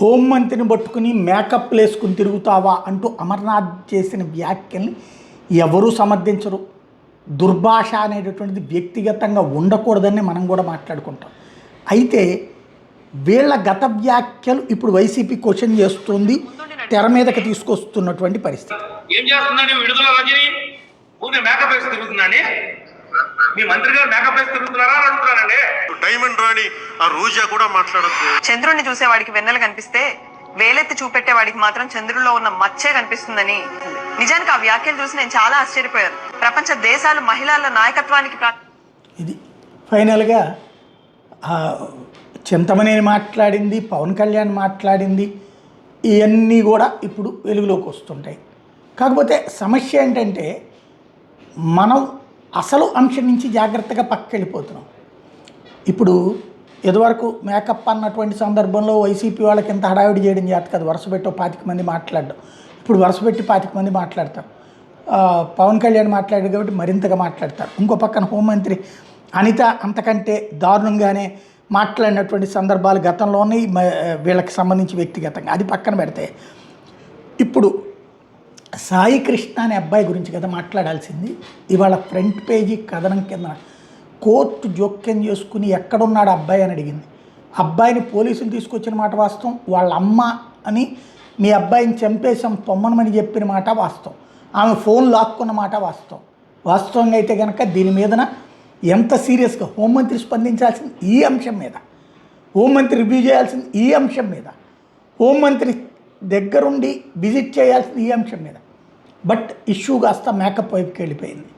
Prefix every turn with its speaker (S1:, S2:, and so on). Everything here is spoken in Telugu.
S1: హోంమంత్రిని పట్టుకుని మేకప్ వేసుకుని తిరుగుతావా అంటూ అమర్నాథ్ చేసిన వ్యాఖ్యల్ని ఎవరూ సమర్థించరు. దుర్భాష అనేటటువంటిది వ్యక్తిగతంగా ఉండకూడదని మనం కూడా మాట్లాడుకుంటాం. అయితే వీళ్ళ గత వ్యాఖ్యలు ఇప్పుడు వైసీపీ క్వశ్చన్ చేస్తుంది, తెర మీదకి తీసుకొస్తున్నటువంటి పరిస్థితి.
S2: ఏం చేస్తున్నాడు విడుదల రజని? ఊరిని మేకప్ వేసి తిరుగుతున్నాండి. మీ మంత్రి గారు మేకప్ వేసి తిరుగుతున్నారా అని అడుగుతున్నానండి.
S3: డైమండ్ రాణి ఆ రోజా కూడా మాట్లాడద్దు.
S4: చంద్రుడిని చూసేవాడికి వెన్నెల కనిపిస్తే వేలెత్తి చూపెట్టేవాడికి మాత్రం చంద్రుల్లో ఉన్న మచ్చే కనిపిస్తుందని. నిజానికి ఆ వ్యాఖ్యలు చూసి నేను చాలా ఆశ్చర్యపోయాను. ప్రపంచ దేశాలు మహిళల నాయకత్వానికి
S1: ఇది ఫైనల్గా చింతమనేని మాట్లాడింది, పవన్ కళ్యాణ్ మాట్లాడింది, ఇవన్నీ కూడా ఇప్పుడు వెలుగులోకి వస్తుంటాయి. కాకపోతే సమస్య ఏంటంటే మనం అసలు అంశం నుంచి జాగ్రత్తగా పక్కకి వెళ్ళిపోతున్నాం. ఇప్పుడు ఇదివరకు మేకప్ అన్నటువంటి సందర్భంలో వైసీపీ వాళ్ళకి ఎంత హడావిడి చేయడం చేత కదా, వరుస పెట్టి 25 మంది మాట్లాడడం. ఇప్పుడు వరుస పెట్టి 25 మంది మాట్లాడతారు. పవన్ కళ్యాణ్ మాట్లాడారు కాబట్టి మరింతగా మాట్లాడతారు. ఇంకో పక్కన హోంమంత్రి అనిత అంతకంటే దారుణంగానే మాట్లాడినటువంటి సందర్భాలు గతంలోనే వీళ్ళకి సంబంధించి వ్యక్తిగతంగా అది పక్కన పెడితే, ఇప్పుడు సాయి కృష్ణ అనే అబ్బాయి గురించి కదా మాట్లాడాల్సింది. ఇవాళ ఫ్రంట్ పేజీ కథనం కింద కోర్టు జోక్యం చేసుకుని ఎక్కడున్నాడు అబ్బాయి అని అడిగింది. అబ్బాయిని పోలీసులు తీసుకొచ్చిన మాట వాస్తవం, వాళ్ళ అమ్మ అని మీ అబ్బాయిని చంపేశాం పొమ్మనమని చెప్పిన మాట వాస్తవం, ఆమె ఫోన్ లాక్కున్న మాట వాస్తవం. వాస్తవంగా అయితే కనుక దీని మీదన ఎంత సీరియస్గా హోంమంత్రి స్పందించాల్సింది ఈ అంశం మీద, హోంమంత్రి రివ్యూ చేయాల్సింది ఈ అంశం మీద, హోంమంత్రి దగ్గరుండి విజిట్ చేయాల్సింది ఈ అంశం మీద. బట్ ఇష్యూ కాస్త మేకప్ వైపుకి వెళ్ళిపోయింది.